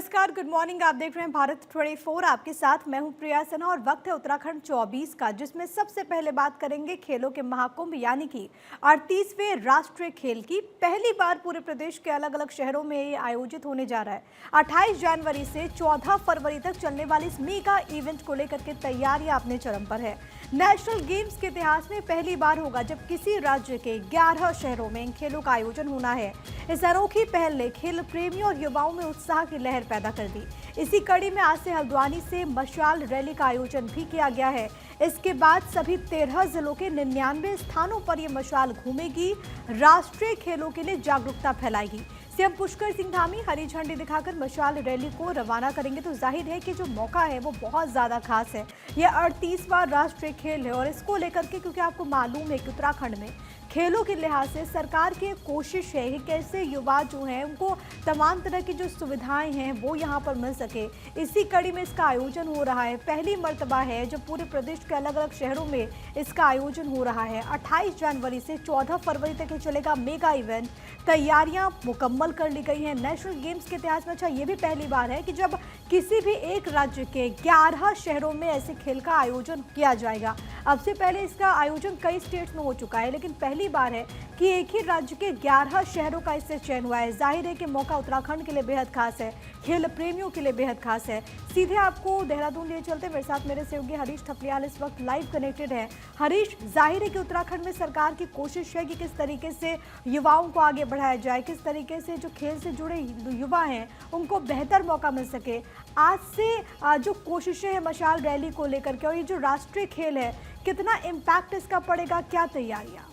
नमस्कार, good morning. आप देख रहे हैं भारत 24। आपके साथ मैं हूं प्रिया सिन्हा और वक्त है उत्तराखंड 24 का, जिसमें सबसे पहले बात करेंगे खेलों के महाकुंभ यानी कि 38वें राष्ट्रीय खेल की। पहली बार पूरे प्रदेश के अलग अलग शहरों में ये आयोजित होने जा रहा है। 28 जनवरी से 14 फरवरी तक चलने वाली इस मेगा इवेंट को लेकर के तैयारियां अपने चरम पर है। नेशनल गेम्स के इतिहास में पहली बार होगा जब किसी राज्य के 11 शहरों में इन खेलों का आयोजन होना है। इस अनोखी पहल ने खेल प्रेमियों और युवाओं में उत्साह की लहर पैदा कर दी। इसी कड़ी में आज से हल्द्वानी से मशाल रैली का आयोजन भी किया गया है। इसके बाद सभी 13 जिलों के 99 स्थानों पर यह मशाल घूमेगी, राष्ट्रीय खेलों के लिए जागरूकता फैलाएगी। सीएम पुष्कर सिंह धामी हरी झंडी दिखाकर मशाल रैली को रवाना करेंगे। तो जाहिर है कि जो मौका है वो बहुत ज़्यादा खास है। यह 38वां राष्ट्रीय खेल है और इसको लेकर के, क्योंकि आपको मालूम है कि उत्तराखंड में खेलों के लिहाज से सरकार की कोशिश है कि कैसे युवा जो हैं उनको तमाम तरह की जो सुविधाएं हैं वो यहाँ पर मिल सके। इसी कड़ी में इसका आयोजन हो रहा है। पहली मर्तबा है जब पूरे प्रदेश के अलग अलग शहरों में इसका आयोजन हो रहा है। 28 जनवरी से 14 फरवरी तक ये चलेगा मेगा इवेंट। तैयारियां मुकम्मल कर ली गई हैं। नेशनल गेम्स के इतिहास में अच्छा ये भी पहली बार है कि जब किसी भी एक राज्य के 11 शहरों में ऐसे खेल का आयोजन किया जाएगा। अब से पहले इसका आयोजन कई स्टेट्स में हो चुका है, लेकिन पहली बार है कि एक ही राज्य के 11 शहरों का इससे चयन हुआ है। जाहिर है कि मौका उत्तराखंड के लिए बेहद खास है, खेल प्रेमियों के लिए बेहद खास है। सीधे आपको देहरादून ले चलते, मेरे साथ मेरे सहयोगी हरीश ठपलियाल इस वक्त लाइव कनेक्टेड है। हरीश, जाहिर है कि उत्तराखंड में सरकार की कोशिश है कि किस तरीके से युवाओं को आगे बढ़ाया जाए, किस तरीके से जो खेल से जुड़े युवा हैं उनको बेहतर मौका मिल सके। आज से जो कोशिशें हैं मशाल रैली को लेकर के और ये जो राष्ट्रीय खेल है, कितना इम्पैक्ट इसका पड़ेगा, क्या तैयारियां?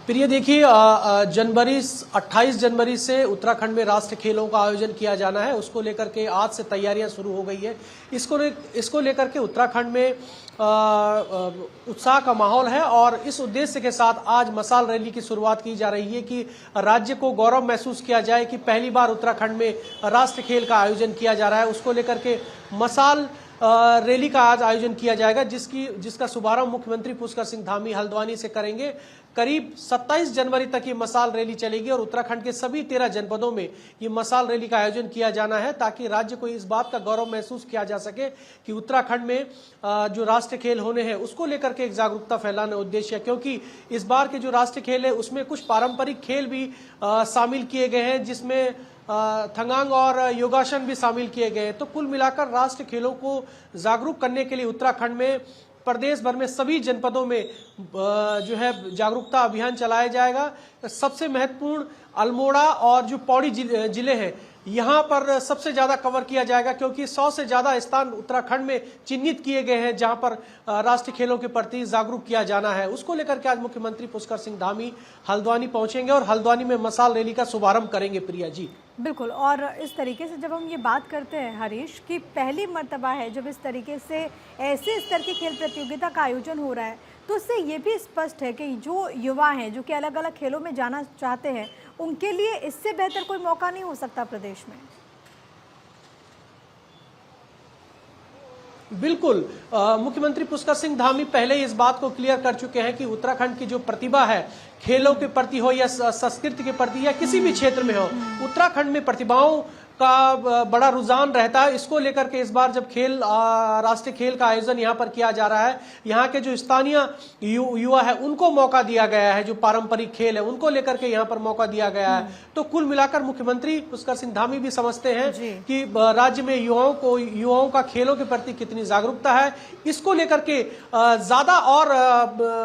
प्रिय, देखिए 28 जनवरी से उत्तराखंड में राष्ट्रीय खेलों का आयोजन किया जाना है। उसको लेकर के आज से तैयारियां शुरू हो गई है। इसको लेकर के उत्तराखंड में उत्साह का माहौल है और इस उद्देश्य के साथ आज मशाल रैली की शुरुआत की जा रही है कि राज्य को गौरव महसूस किया जाए कि पहली बार उत्तराखंड में राष्ट्रीय खेल का आयोजन किया जा रहा है। उसको लेकर के मशाल रैली का आज आयोजन किया जाएगा, जिसका शुभारंभ मुख्यमंत्री पुष्कर सिंह धामी हल्द्वानी से करेंगे। करीब 27 जनवरी तक ये मशाल रैली चलेगी और उत्तराखंड के सभी 13 जनपदों में ये मशाल रैली का आयोजन किया जाना है, ताकि राज्य को इस बात का गौरव महसूस किया जा सके कि उत्तराखंड में जो राष्ट्रीय खेल होने हैं उसको लेकर के एक जागरूकता फैलाना उद्देश्य है। क्योंकि इस बार के जो राष्ट्रीय खेल है उसमें कुछ पारंपरिक खेल भी शामिल किए गए हैं, जिसमें थंगांग और योगासन भी शामिल किए गए हैं। तो कुल मिलाकर राष्ट्रीय खेलों को जागरूक करने के लिए उत्तराखंड में प्रदेश भर में सभी जनपदों में जो है जागरूकता अभियान चलाया जाएगा। सबसे महत्वपूर्ण अल्मोड़ा और जो पौड़ी जिले हैं यहाँ पर सबसे ज्यादा कवर किया जाएगा, क्योंकि 100 से ज्यादा स्थान उत्तराखंड में चिन्हित किए गए हैं जहां पर राष्ट्रीय खेलों के प्रति जागरूक किया जाना है। उसको लेकर के आज मुख्यमंत्री पुष्कर सिंह धामी हल्द्वानी पहुंचेंगे और हल्द्वानी में मशाल रैली का शुभारंभ करेंगे। प्रिया जी, बिल्कुल। और इस तरीके से जब हम ये बात करते हैं हरीश कि पहली मर्तबा है जब इस तरीके से ऐसे स्तर की खेल प्रतियोगिता का आयोजन हो रहा है, तो इससे ये भी स्पष्ट है कि जो युवा हैं जो कि अलग अलग खेलों में जाना चाहते हैं, उनके लिए इससे बेहतर कोई मौका नहीं हो सकता प्रदेश में। बिल्कुल, मुख्यमंत्री पुष्कर सिंह धामी पहले ही इस बात को क्लियर कर चुके हैं कि उत्तराखंड की जो प्रतिभा है खेलों के प्रति हो या संस्कृति के प्रति या किसी भी क्षेत्र में हो, उत्तराखंड में प्रतिभाओं का बड़ा रुझान रहता है। इसको लेकर के इस बार जब राष्ट्रीय खेल का आयोजन यहाँ पर किया जा रहा है, यहाँ के जो स्थानीय युवा है उनको मौका दिया गया है, जो पारंपरिक खेल है उनको लेकर के यहाँ पर मौका दिया गया है। तो कुल मिलाकर मुख्यमंत्री पुष्कर सिंह धामी भी समझते हैं कि राज्य में युवाओं का खेलों के प्रति कितनी जागरूकता है। इसको लेकर के ज्यादा और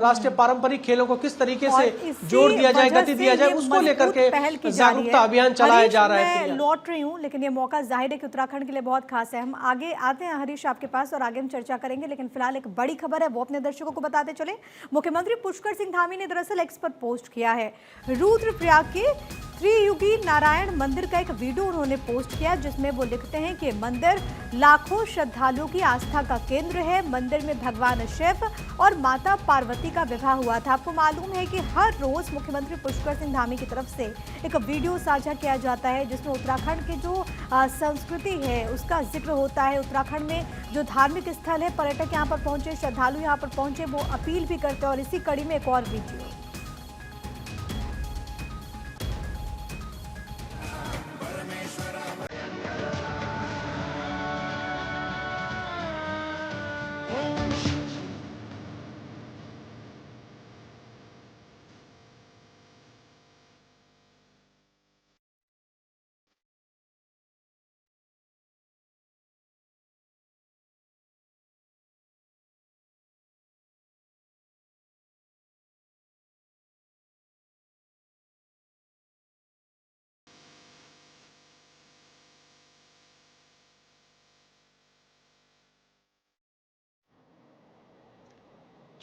राष्ट्रीय पारंपरिक खेलों को किस तरीके से जोड़ दिया जाए, गति दिया जाए, उसको लेकर के जागरूकता अभियान चलाया जा रहा है। लौट रही हूँ, लेकिन ये मौका जाहिर है कि उत्तराखंड के लिए बहुत खास है। हम आगे आते हैं हरीश आपके पास और आगे हम चर्चा करेंगे, लेकिन फिलहाल एक बड़ी खबर है वो अपने दर्शकों को बताते चले। मुख्यमंत्री पुष्कर सिंह धामी ने दरअसल एक्स पर पोस्ट किया है। रुद्रप्रयाग के त्रियुगी नारायण मंदिर का एक वीडियो उन्होंने पोस्ट किया, जिसमें वो लिखते हैं कि मंदिर लाखों श्रद्धालुओं की आस्था का केंद्र है। मंदिर में भगवान शिव और माता पार्वती का विवाह हुआ था। आपको मालूम है कि हर रोज मुख्यमंत्री पुष्कर सिंह धामी की तरफ से एक वीडियो साझा किया जाता है, जिसमें उत्तराखंड की जो संस्कृति है उसका जिक्र होता है। उत्तराखंड में जो धार्मिक स्थल है, पर्यटक यहाँ पर पहुंचे, श्रद्धालु यहाँ पर पहुंचे, वो अपील भी करते हैं। और इसी कड़ी में एक और वीडियो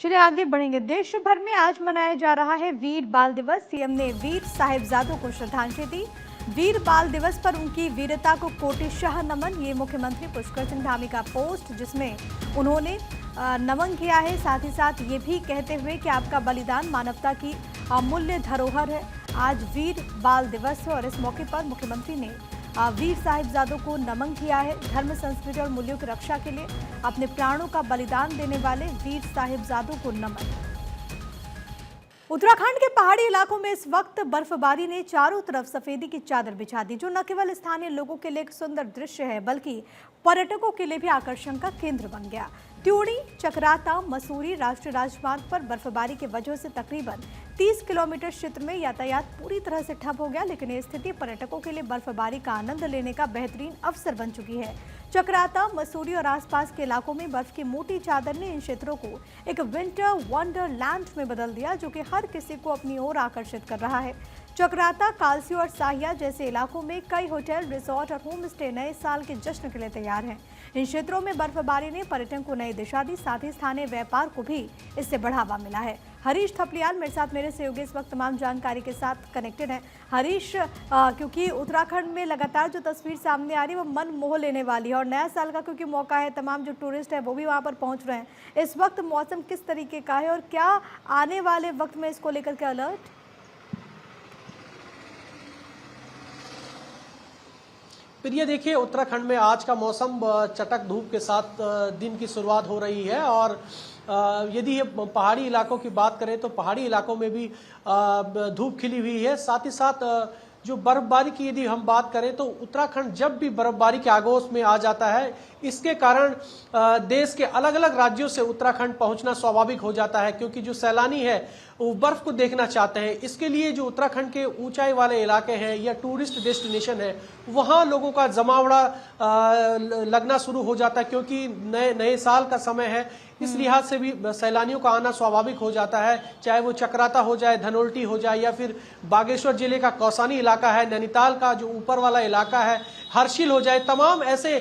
चलिए आगे बढ़ेंगे। देश भर में आज मनाया जा रहा है वीर बाल दिवस। सीएम ने वीर साहिबजादों को श्रद्धांजलि दी। वीर बाल दिवस पर उनकी वीरता को कोटिशाह नमन। ये मुख्यमंत्री पुष्कर सिंह धामी का पोस्ट जिसमें उन्होंने नमन किया है, साथ ही साथ ये भी कहते हुए कि आपका बलिदान मानवता की अमूल्य धरोहर है। आज वीर बाल दिवस है और इस मौके पर मुख्यमंत्री ने वीर साहिबजादों को नमन किया है। धर्म, संस्कृति और मूल्यों की रक्षा के लिए अपने प्राणों का बलिदान देने वाले वीर साहिबजादों को नमन। उत्तराखंड के पहाड़ी इलाकों में इस वक्त बर्फबारी ने चारों तरफ सफेदी की चादर बिछा दी, जो न केवल स्थानीय लोगों के लिए एक सुंदर दृश्य है बल्कि पर्यटकों के लिए भी आकर्षण का केंद्र बन गया। त्यूणी, चक्राता, मसूरी राष्ट्रीय राजमार्ग पर बर्फबारी की वजह से तकरीबन 30 किलोमीटर क्षेत्र में यातायात पूरी तरह से ठप हो गया, लेकिन ये स्थिति पर्यटकों के लिए बर्फबारी का आनंद लेने का बेहतरीन अवसर बन चुकी है। चक्राता, मसूरी और आसपास के इलाकों में बर्फ की मोटी चादर ने इन क्षेत्रों को एक विंटर वंडरलैंड में बदल दिया, जो कि हर किसी को अपनी ओर आकर्षित कर रहा है। चक्राता, कालसी और साहिया जैसे इलाकों में कई होटल, रिसोर्ट और होम स्टे नए साल के जश्न के लिए तैयार हैं। इन क्षेत्रों में बर्फबारी ने पर्यटन को नई दिशा दी, साथ ही स्थानीय व्यापार को भी इससे बढ़ावा मिला है। हरीश थपलियाल मेरे साथ, मेरे सहयोगी इस वक्त तमाम जानकारी के साथ कनेक्टेड हैं। हरीश, क्योंकि उत्तराखंड में लगातार जो तस्वीर सामने आ रही है वो मन मोह लेने वाली है और नया साल का क्योंकि मौका है, तमाम जो टूरिस्ट है वो भी वहाँ पर पहुँच रहे हैं। इस वक्त मौसम किस तरीके का है और क्या आने वाले वक्त में इसको लेकर के अलर्ट? प्रिय देखिए, उत्तराखंड में आज का मौसम चटक धूप के साथ दिन की शुरुआत हो रही है और यदि ये पहाड़ी इलाकों की बात करें तो पहाड़ी इलाकों में भी धूप खिली हुई है। साथ ही साथ जो बर्फबारी की यदि हम बात करें तो उत्तराखंड जब भी बर्फबारी के आगोश में आ जाता है, इसके कारण देश के अलग अलग राज्यों से उत्तराखंड पहुंचना स्वाभाविक हो जाता है, क्योंकि जो सैलानी है वो बर्फ को देखना चाहते हैं। इसके लिए जो उत्तराखंड के ऊंचाई वाले इलाके हैं या टूरिस्ट डेस्टिनेशन है, वहाँ लोगों का जमावड़ा लगना शुरू हो जाता है, क्योंकि नए साल का समय है। इस लिहाज से भी सैलानियों का आना स्वाभाविक हो जाता है, चाहे वो चक्राता हो जाए, धनोल्टी हो जाए या फिर बागेश्वर जिले का कौसानी इलाका है, नैनीताल का जो ऊपर वाला इलाका है, हर्षिल हो जाए। तमाम ऐसे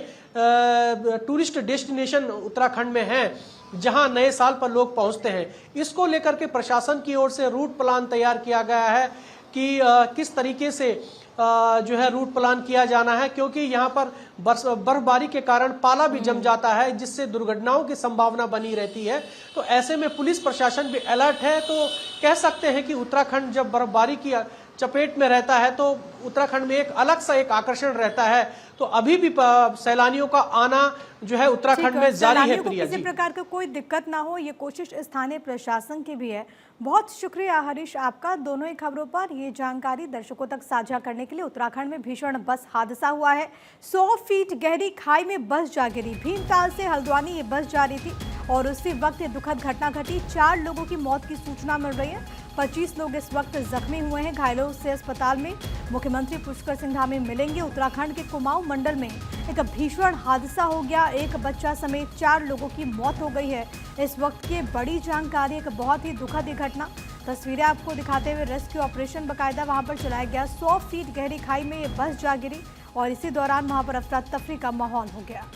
टूरिस्ट डेस्टिनेशन उत्तराखंड में हैं जहां नए साल पर लोग पहुंचते हैं। इसको लेकर के प्रशासन की ओर से रूट प्लान तैयार किया गया है कि किस तरीके से जो है रूट प्लान किया जाना है, क्योंकि यहाँ पर बर्फबारी के कारण पाला भी जम जाता है, जिससे दुर्घटनाओं की संभावना बनी रहती है। तो ऐसे में पुलिस प्रशासन भी अलर्ट है। तो कह सकते हैं कि उत्तराखंड जब बर्फबारी की चपेट में रहता है तो उत्तराखंड में एक अलग सा एक आकर्षण रहता है। तो अभी भी सैलानियों का आना जो है उत्तराखंड में जारी है। प्रिया जी, किसी प्रकार का कोई दिक्कत ना हो, ये कोशिश स्थानीय प्रशासन की भी है। बहुत शुक्रिया हरीश आपका, दोनों ही खबरों पर ये जानकारी दर्शकों तक साझा करने के लिए। उत्तराखंड में भीषण बस हादसा हुआ है। 100 फीट गहरी खाई में बस जा गिरी। भीमताल से हल्द्वानी ये बस जा रही थी और उसी वक्त ये दुखद घटना घटी। 4 लोगों की मौत की सूचना मिल रही है। 25 लोग इस वक्त जख्मी हुए हैं। घायलों से अस्पताल में मुख्यमंत्री पुष्कर सिंह धामी मिलेंगे। उत्तराखंड के कुमाऊं मंडल में एक भीषण हादसा हो गया। एक बच्चा समेत 4 लोगों की मौत हो गई है। इस वक्त की बड़ी जानकारी, एक बहुत ही दुखद घटना। तस्वीरें आपको दिखाते हुए रेस्क्यू ऑपरेशन बाकायदा वहां पर चलाया गया। 100 फीट गहरी खाई में ये बस जा गिरी और इसी दौरान वहां पर अफरा तफरी का माहौल हो गया।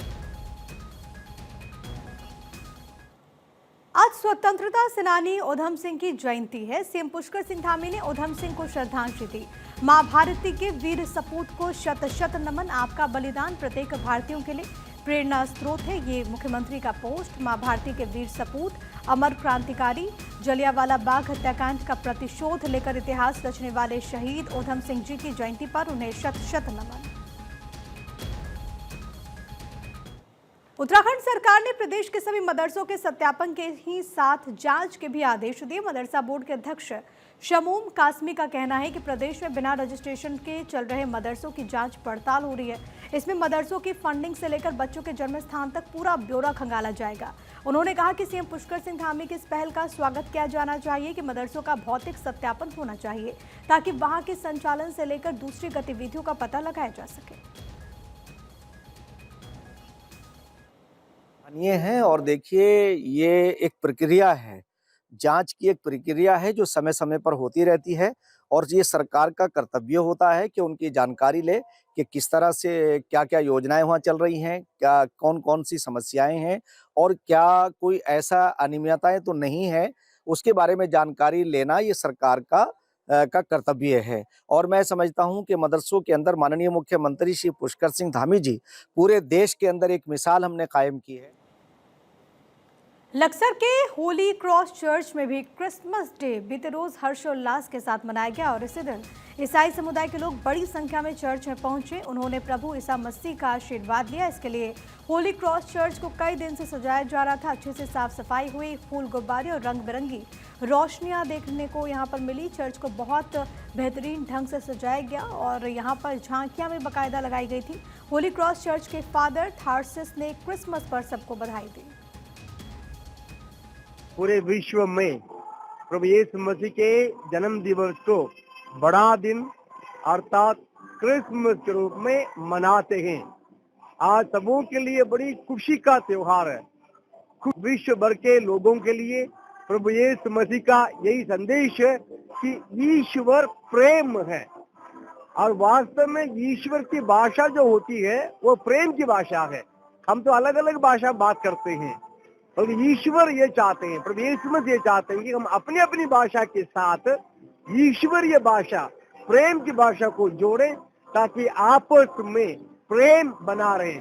आज स्वतंत्रता सेनानी उधम सिंह की जयंती है। सीएम पुष्कर सिंह धामी ने उधम सिंह को श्रद्धांजलि दी। मां भारती के वीर सपूत को शत शत नमन। आपका बलिदान प्रत्येक भारतीयों के लिए प्रेरणा स्रोत है। ये मुख्यमंत्री का पोस्ट। मां भारती के वीर सपूत, अमर क्रांतिकारी, जलियांवाला बाग हत्याकांड का प्रतिशोध लेकर इतिहास रचने वाले शहीद उधम सिंह जी की जयंती पर उन्हें शत शत नमन। उत्तराखंड सरकार ने प्रदेश के सभी मदरसों के सत्यापन के ही साथ जांच के भी आदेश दिए। मदरसा बोर्ड के अध्यक्ष शमूम कासमी का कहना है कि प्रदेश में बिना रजिस्ट्रेशन के चल रहे मदरसों की जांच पड़ताल हो रही है। इसमें मदरसों की फंडिंग से लेकर बच्चों के जन्म स्थान तक पूरा ब्यौरा खंगाला जाएगा। उन्होंने कहा कि सीएम पुष्कर सिंह धामी की इस पहल का स्वागत किया जाना चाहिए कि मदरसों का भौतिक सत्यापन होना चाहिए, ताकि वहां के संचालन से लेकर दूसरी गतिविधियों का पता लगाया जा सके। ये है और देखिए ये एक प्रक्रिया है जांच की एक प्रक्रिया है जो समय समय पर होती रहती है और ये सरकार का कर्तव्य होता है कि उनकी जानकारी ले कि किस तरह से क्या-क्या योजनाएं वहाँ चल रही हैं, क्या कौन-कौन सी समस्याएं हैं और क्या कोई ऐसा अनियमितताएं तो नहीं है, उसके बारे में जानकारी लेना ये सरकार का कर्तव्य है। और मैं समझता हूँ कि मदरसों के अंदर माननीय मुख्यमंत्री श्री पुष्कर सिंह धामी जी पूरे देश के अंदर एक मिसाल हमने कायम की है। लक्सर के होली क्रॉस चर्च में भी क्रिसमस डे बीते रोज हर्षोल्लास के साथ मनाया गया और इसी दिन ईसाई समुदाय के लोग बड़ी संख्या में चर्च में पहुंचे। उन्होंने प्रभु ईसा मसीह का आशीर्वाद लिया। इसके लिए होली क्रॉस चर्च को कई दिन से सजाया जा रहा था। अच्छे से साफ सफाई हुई, फूल गुब्बारे और रंग बिरंगी रोशनियां देखने को यहां पर मिली। चर्च को बहुत बेहतरीन ढंग से सजाया गया और यहां पर झांकियां भी बाकायदा लगाई गई थी। होली क्रॉस चर्च के फादर थार्सिस ने क्रिसमस पर सबको बधाई दी। पूरे विश्व में प्रभु यीशु मसीह के जन्म दिवस को बड़ा दिन अर्थात क्रिसमस के रूप में मनाते हैं। आज सबों के लिए बड़ी खुशी का त्योहार है। विश्व भर के लोगों के लिए प्रभु यीशु मसीह का यही संदेश है कि ईश्वर प्रेम है और वास्तव में ईश्वर की भाषा जो होती है वो प्रेम की भाषा है। हम तो अलग अलग भाषा बात करते हैं और ईश्वर ये चाहते हैं, प्रभु यीशु मसीह ये चाहते हैं कि हम अपनी अपनी भाषा के साथ ईश्वरीय भाषा, प्रेम की भाषा को जोड़ें ताकि आपस में प्रेम बना रहे।